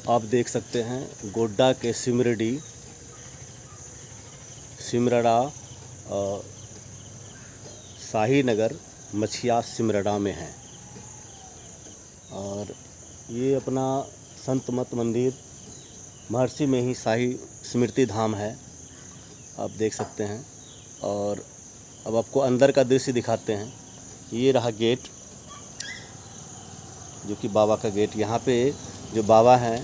आप देख सकते हैं गोड्डा के सिमरड़ा शाही नगर मछिया सिमरड़ा में है। और ये अपना संत मत मंदिर महर्षि में ही शाही स्मृति धाम है, आप देख सकते हैं। और अब आपको अंदर का दृश्य दिखाते हैं। ये रहा गेट, जो कि बाबा का गेट। यहाँ पे जो बाबा हैं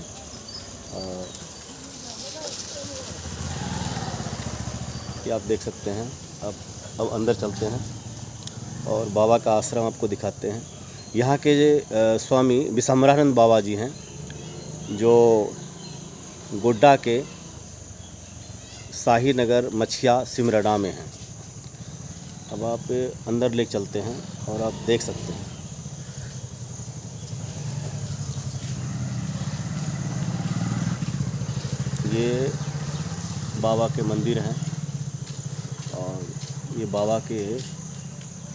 ये आप देख सकते हैं। अब अंदर चलते हैं और बाबा का आश्रम आपको दिखाते हैं। यहाँ के स्वामी विशंभरानंद बाबा जी हैं, जो गोड्डा के शाही नगर मछिया सिमरड़ा में हैं। अब आप अंदर ले चलते हैं और आप देख सकते हैं। ये बाबा के मंदिर हैं और ये बाबा के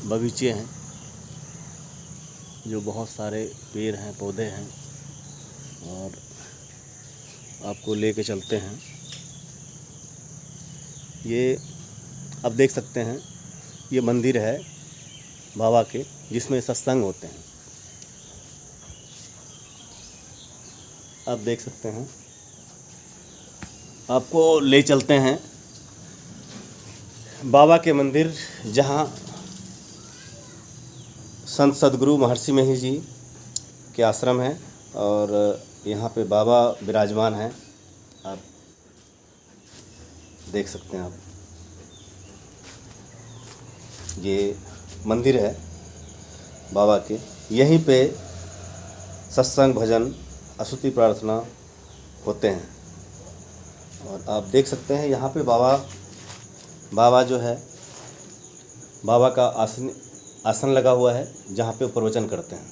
बगीचे हैं, जो बहुत सारे पेड़ हैं, पौधे हैं। और आपको लेके चलते हैं। ये आप देख सकते हैं, ये मंदिर है बाबा के, जिसमें सत्संग होते हैं। आप देख सकते हैं। आपको ले चलते हैं बाबा के मंदिर, जहाँ संत सदगुरु महर्षि मही जी के आश्रम है और यहाँ पे बाबा विराजमान हैं। आप देख सकते हैं। आप ये मंदिर है बाबा के। यहीं पे सत्संग, भजन, स्तुति, प्रार्थना होते हैं। और आप देख सकते हैं यहाँ पे बाबा जो है, बाबा का आसन लगा हुआ है, जहाँ पे प्रवचन करते हैं।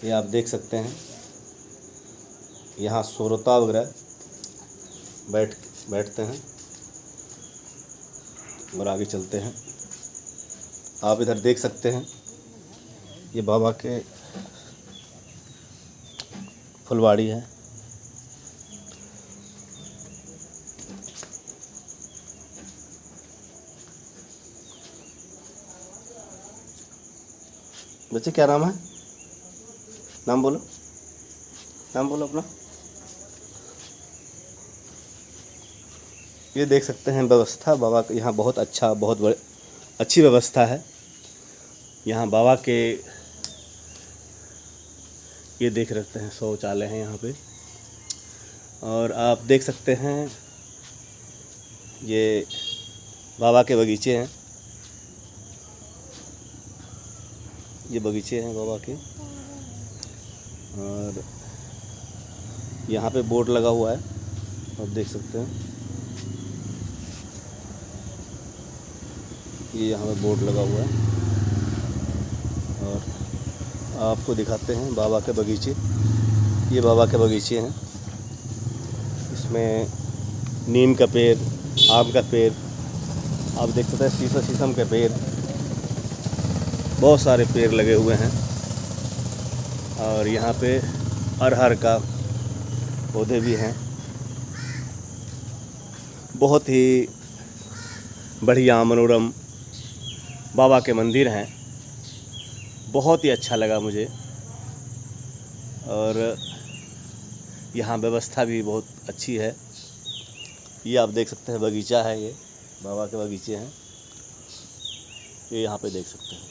ये आप देख सकते हैं। यहाँ श्रोता वगैरह बैठते हैं। और आगे चलते हैं। आप इधर देख सकते हैं, ये बाबा के फुलवाड़ी है। बच्चे क्या नाम है? नाम बोलो अपना। ये देख सकते हैं व्यवस्था बाबा का। यहाँ बहुत अच्छी व्यवस्था है। यहाँ बाबा के ये देख रखते हैं, शौचालय हैं यहाँ पे। और आप देख सकते हैं, ये बाबा के बगीचे हैं। ये बगीचे हैं बाबा के। और यहाँ पे बोर्ड लगा हुआ है, आप देख सकते हैं। ये यहाँ पे बोर्ड लगा हुआ है। और आपको दिखाते हैं बाबा के बगीचे। ये बाबा के बगीचे हैं। इसमें नीम का पेड़, आम का पेड़, आप देख सकते हैं, शीशम के पेड़, बहुत सारे पेड़ लगे हुए हैं। और यहाँ पे अरहर का पौधे भी हैं। बहुत ही बढ़िया मनोरम बाबा के मंदिर हैं। बहुत ही अच्छा लगा मुझे। और यहाँ व्यवस्था भी बहुत अच्छी है। ये आप देख सकते हैं, बगीचा है, ये बाबा के बगीचे हैं। ये यहाँ पे देख सकते हैं,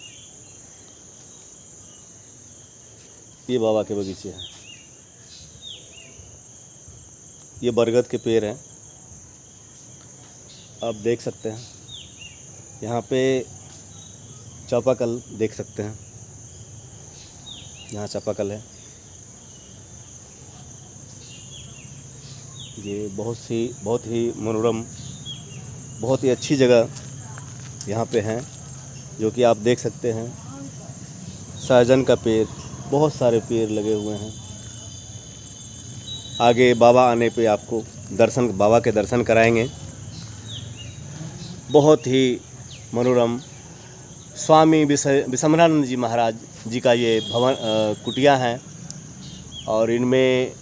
ये बाबा के बगीचे हैं। ये बरगद के पेड़ हैं, आप देख सकते हैं। यहाँ पे चापाकल देख सकते हैं, यहाँ चापाकल है। ये बहुत ही मनोरम, बहुत ही अच्छी जगह यहाँ पे हैं, जो कि आप देख सकते हैं। सहजन का पेड़, बहुत सारे पेड़ लगे हुए हैं। आगे बाबा आने पे आपको बाबा के दर्शन कराएंगे। बहुत ही मनोरम स्वामी विशंभरानंद जी महाराज जी का ये भवन कुटिया है। और इनमें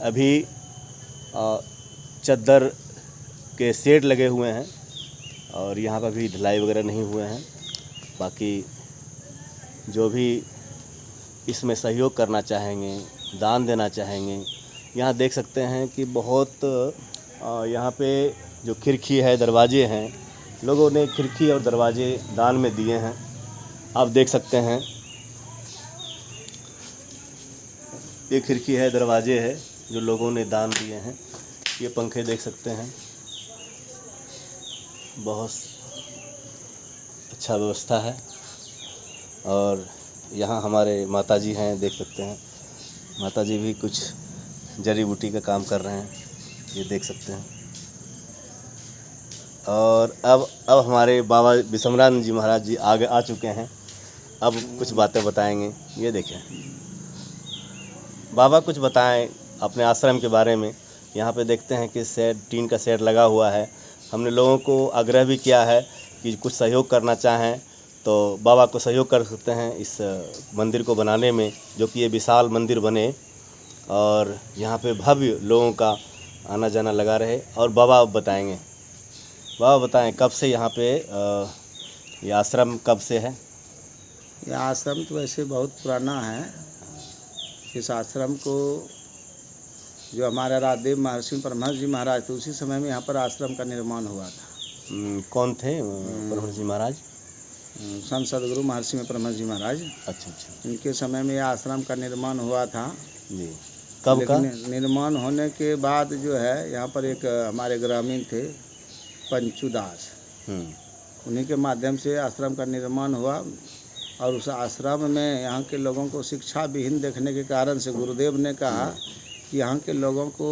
अभी चद्दर के शेड लगे हुए हैं और यहाँ पर भी ढलाई वगैरह नहीं हुए हैं। बाकी जो भी इसमें सहयोग करना चाहेंगे, दान देना चाहेंगे, यहाँ देख सकते हैं कि बहुत यहाँ पे जो खिड़की है, दरवाजे हैं, लोगों ने खिड़की और दरवाजे दान में दिए हैं। आप देख सकते हैं ये खिड़की है, दरवाजे है जो लोगों ने दान दिए हैं। ये पंखे देख सकते हैं, बहुत अच्छा व्यवस्था है। और यहाँ हमारे माताजी हैं, देख सकते हैं माताजी भी कुछ जड़ी बूटी का काम कर रहे हैं, ये देख सकते हैं। और अब हमारे बाबा विषमरानंद जी महाराज जी आगे आ चुके हैं, अब कुछ बातें बताएंगे। ये देखें बाबा कुछ बताएं अपने आश्रम के बारे में। यहाँ पे देखते हैं कि शेड, टीन का शेड लगा हुआ है। हमने लोगों को आग्रह भी किया है कि कुछ सहयोग करना चाहें तो बाबा को सहयोग कर सकते हैं इस मंदिर को बनाने में, जो कि ये विशाल मंदिर बने और यहाँ पे भव्य लोगों का आना जाना लगा रहे। और बाबा बताएंगे, बाबा बताएं कब से यहाँ पे ये आश्रम कब से है? यह आश्रम तो वैसे बहुत पुराना है। इस आश्रम को जो हमारे राधेव महर्षि परमहंस जी महाराज थे, उसी समय में यहाँ पर आश्रम का निर्माण हुआ था। कौन थे परमहंस जी महाराज? संत सदगुरु महर्षि में परमहंस जी महाराज। अच्छा अच्छा। इनके समय में यह आश्रम का निर्माण हुआ था जी। कब का? निर्माण होने के बाद जो है यहाँ पर एक हमारे ग्रामीण थे पंचू दास, उन्हीं के माध्यम से आश्रम का निर्माण हुआ। और उस आश्रम में यहाँ के लोगों को शिक्षा विहीन देखने के कारण से गुरुदेव ने कहा कि यहाँ के लोगों को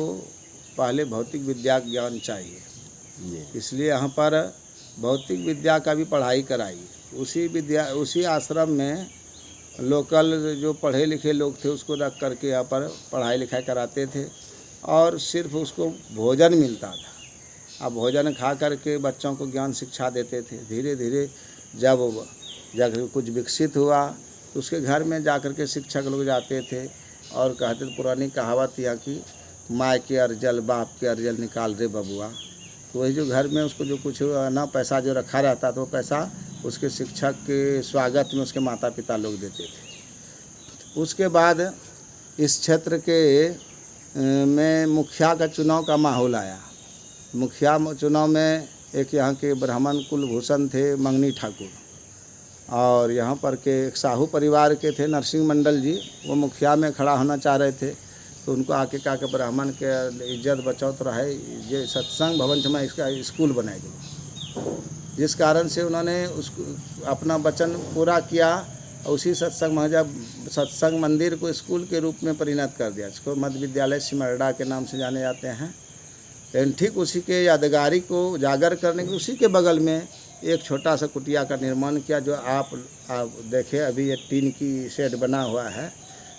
पहले भौतिक विद्या ज्ञान चाहिए, इसलिए यहाँ पर भौतिक विद्या का भी पढ़ाई कराई। उसी आश्रम में लोकल जो पढ़े लिखे लोग थे उसको रख करके यहाँ पर पढ़ाई लिखाई कराते थे और सिर्फ उसको भोजन मिलता था। अब भोजन खा करके बच्चों को ज्ञान शिक्षा देते थे। धीरे धीरे जब कुछ विकसित हुआ तो उसके घर में जाकर के शिक्षक लोग जाते थे और कहते थे, पुरानी कहावत यहाँ की, माँ के अर्जल बाप के अर्जल निकाल रे बबुआ। तो वही जो घर में उसको जो कुछ ना पैसा जो रखा रहता तो वो पैसा उसके शिक्षक के स्वागत में उसके माता पिता लोग देते थे। उसके बाद इस क्षेत्र के में मुखिया का चुनाव का माहौल आया। मुखिया चुनाव में एक यहाँ के ब्राह्मण कुलभूषण थे मंगनी ठाकुर, और यहाँ पर के एक साहू परिवार के थे नरसिंह मंडल जी, वो मुखिया में खड़ा होना चाह रहे थे। तो उनको आके कहा कि ब्राह्मण के इज्जत बचाओ तो रहे, ये सत्संग भवन में इसका स्कूल बनाएगी। जिस कारण से उन्होंने उसको अपना वचन पूरा किया। उसी सत्संग मंदिर को स्कूल के रूप में परिणत कर दिया, इसको मध्य विद्यालय सिमरडा के नाम से जाने जाते हैं। लेकिन ठीक उसी के यादगारी को उजागर करने के उसी के बगल में एक छोटा सा कुटिया का निर्माण किया, जो आप देखें अभी ये टीन की शेड बना हुआ है।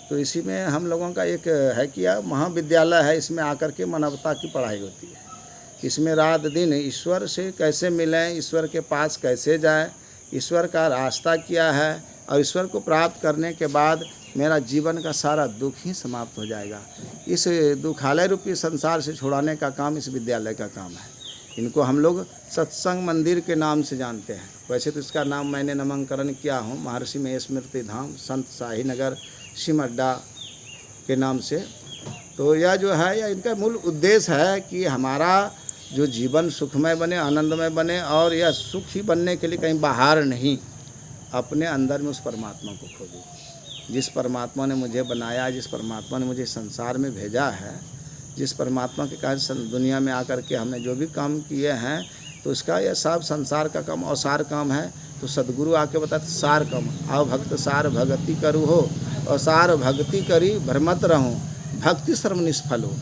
तो इसी में हम लोगों का एक है कि यह महाविद्यालय है, इसमें आकर के मानवता की पढ़ाई होती है। इसमें रात दिन ईश्वर से कैसे मिलें, ईश्वर के पास कैसे जाएं, ईश्वर का रास्ता क्या है, और ईश्वर को प्राप्त करने के बाद मेरा जीवन का सारा दुख ही समाप्त हो जाएगा। इस दुखालय रूपी संसार से छुड़ाने का काम इस विद्यालय का काम है। इनको हम लोग सत्संग मंदिर के नाम से जानते हैं। वैसे तो इसका नाम मैंने नामकरण किया हूँ महर्षि में स्मृति धाम संत शाही नगर सिमरडा के नाम से। तो यह जो है यह इनका मूल उद्देश्य है कि हमारा जो जीवन सुखमय बने, आनंदमय बने, और यह सुख ही बनने के लिए कहीं बाहर नहीं, अपने अंदर में उस परमात्मा को खोजो। जिस परमात्मा ने मुझे बनाया, जिस परमात्मा ने मुझे संसार में भेजा है, जिस परमात्मा के कारण दुनिया में आकर के हमने जो भी काम किए हैं, तो इसका यह सब संसार का काम अवसार काम है। तो सदगुरु आके बताते सार काम, आओ भक्त सार भगति करू हो, और सार भक्ति करी भ्रमत रहूँ, भक्ति सर्व निष्फल हो।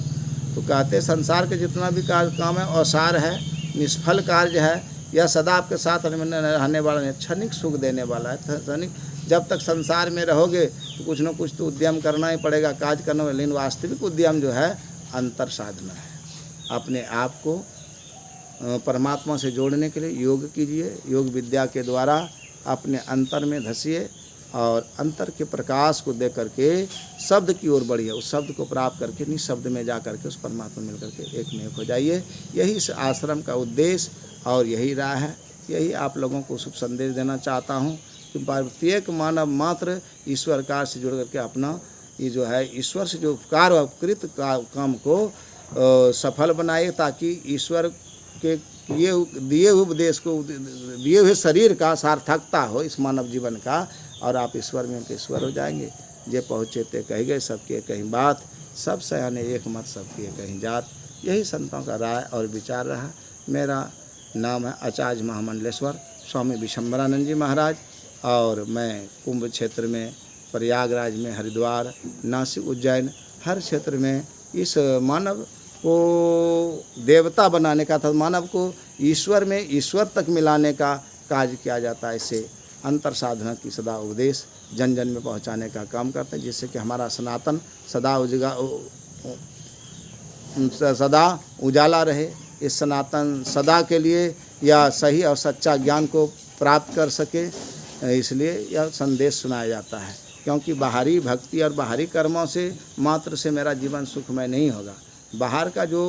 तो कहते संसार के जितना भी काम है अवसार है, निष्फल कार्य है। यह सदा आपके साथ रहने वाला नहीं, क्षणिक सुख देने वाला है। क्षणिक जब तक संसार में रहोगे तो कुछ न कुछ तो उद्यम करना ही पड़ेगा, कार्य करना पड़ेगा। लेकिन वास्तविक उद्यम जो है अंतर साधना है। अपने आप को परमात्मा से जोड़ने के लिए योग कीजिए। योग विद्या के द्वारा अपने अंतर में धसिए, और अंतर के प्रकाश को देख करके शब्द की ओर बढ़िए, उस शब्द को प्राप्त करके निःशब्द में जा करके उस परमात्मा मिल करके एक में एक हो जाइए। यही इस आश्रम का उद्देश्य और यही राह है। यही आप लोगों को शुभ संदेश देना चाहता हूँ कि प्रत्येक मानव मात्र ईश्वर कार्य से जुड़ करके अपना ये जो है ईश्वर से जो उपकार और कृत काम को सफल बनाए, ताकि ईश्वर के दिए हुए उपदेश को, दिए हुए शरीर का सार्थकता हो इस मानव जीवन का, और आप ईश्वर में ईश्वर हो जाएंगे। जे पहुँचे ते कही गए, सबके कहीं बात, सब सयाने एक मत, सबकी कहीं जात। यही संतों का राय और विचार रहा। मेरा नाम है आचार्य महामंडलेश्वर स्वामी विशंबरानंद जी महाराज, और मैं कुंभ क्षेत्र में, प्रयागराज में, हरिद्वार, नासिक, उज्जैन, हर क्षेत्र में इस मानव को देवता बनाने का था, मानव को ईश्वर में ईश्वर तक मिलाने का कार्य किया जाता है। इससे अंतर साधना की सदा उपदेश जन जन में पहुंचाने का काम करते हैं, जिससे कि हमारा सनातन सदा उजाला रहे। इस सनातन सदा के लिए या सही और सच्चा ज्ञान को प्राप्त कर सके, इसलिए यह संदेश सुनाया जाता है। क्योंकि बाहरी भक्ति और बाहरी कर्मों से मात्र से मेरा जीवन सुखमय नहीं होगा। बाहर का जो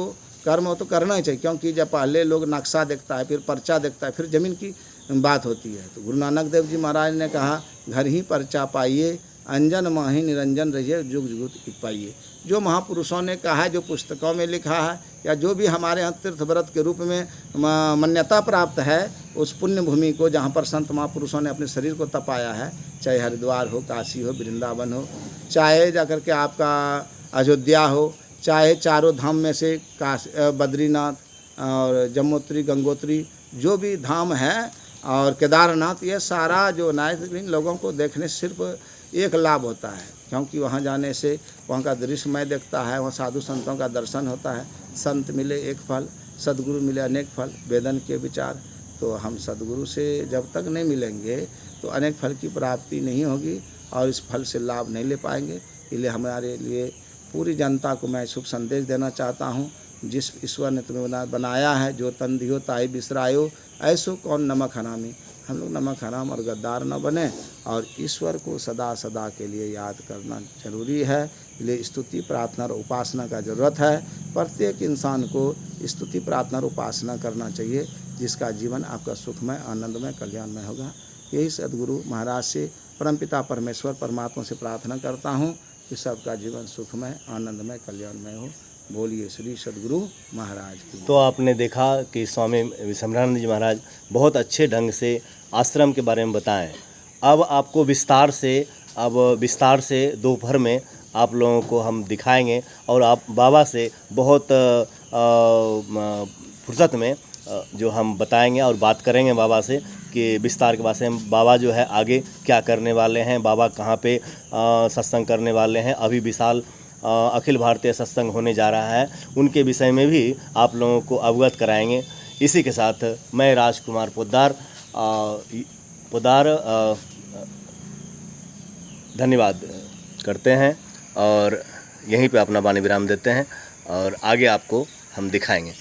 कर्म हो तो करना ही चाहिए, क्योंकि जब पहले लोग नक्शा देखता है, फिर पर्चा देखता है, फिर ज़मीन की बात होती है। तो गुरु नानक देव जी महाराज ने कहा, घर ही पर्चा पाइए, अंजन माही निरंजन रहिए, जुग जुग पाइए। जो महापुरुषों ने कहा है, जो पुस्तकों में लिखा है, या जो भी हमारे यहाँ तीर्थ व्रत के रूप में मान्यता प्राप्त है, उस पुण्य भूमि को जहाँ पर संत महापुरुषों ने अपने शरीर को तपाया है, चाहे हरिद्वार हो, काशी हो, वृंदावन हो, चाहे जाकर के आपका अयोध्या हो, चाहे चारों धाम में से बद्रीनाथ और जम्मोत्री, गंगोत्री, जो भी धाम है, और केदारनाथ, ये सारा जो इन लोगों को देखने से सिर्फ एक लाभ होता है, क्योंकि वहाँ जाने से वहाँ का दृश्यमय देखता है, वहाँ साधु संतों का दर्शन होता है। संत मिले एक फल, सदगुरु मिले अनेक फल, वेदन के विचार। तो हम सदगुरु से जब तक नहीं मिलेंगे तो अनेक फल की प्राप्ति नहीं होगी, और इस फल से लाभ नहीं ले पाएंगे। इसलिए हमारे लिए पूरी जनता को मैं शुभ संदेश देना चाहता हूँ, जिस ईश्वर ने तुम्हें बनाया है, जो तन दियो ताई बिसरायो, ऐसो कौन नमक हरामी। हम लोग नमक हराम और गद्दार न बने, और ईश्वर को सदा सदा के लिए याद करना जरूरी है। इसलिए स्तुति, प्रार्थना और उपासना का ज़रूरत है। प्रत्येक इंसान को स्तुति, प्रार्थना और उपासना करना चाहिए, जिसका जीवन आपका सुखमय, आनंदमय, कल्याणमय होगा। यही सद्गुरु महाराज से, परमपिता परमेश्वर परमात्मा से प्रार्थना करता हूँ कि सबका जीवन सुखमय, आनंदमय, कल्याणमय हो। बोलिए श्री सद्गुरु महाराज की। तो आपने देखा कि स्वामी विशंबरानंद जी महाराज बहुत अच्छे ढंग से आश्रम के बारे में बताएं। अब आपको विस्तार से दोपहर में आप लोगों को हम दिखाएंगे, और आप बाबा से बहुत फुर्सत में जो हम बताएंगे और बात करेंगे बाबा से कि विस्तार के बारे में, बाबा जो है आगे क्या करने वाले हैं, बाबा कहाँ पे सत्संग करने वाले हैं। अभी विशाल अखिल भारतीय सत्संग होने जा रहा है, उनके विषय में भी आप लोगों को अवगत कराएंगे। इसी के साथ मैं राजकुमार पोद्दार धन्यवाद करते हैं, और यहीं पे अपना वाणी विराम देते हैं, और आगे आपको हम दिखाएंगे।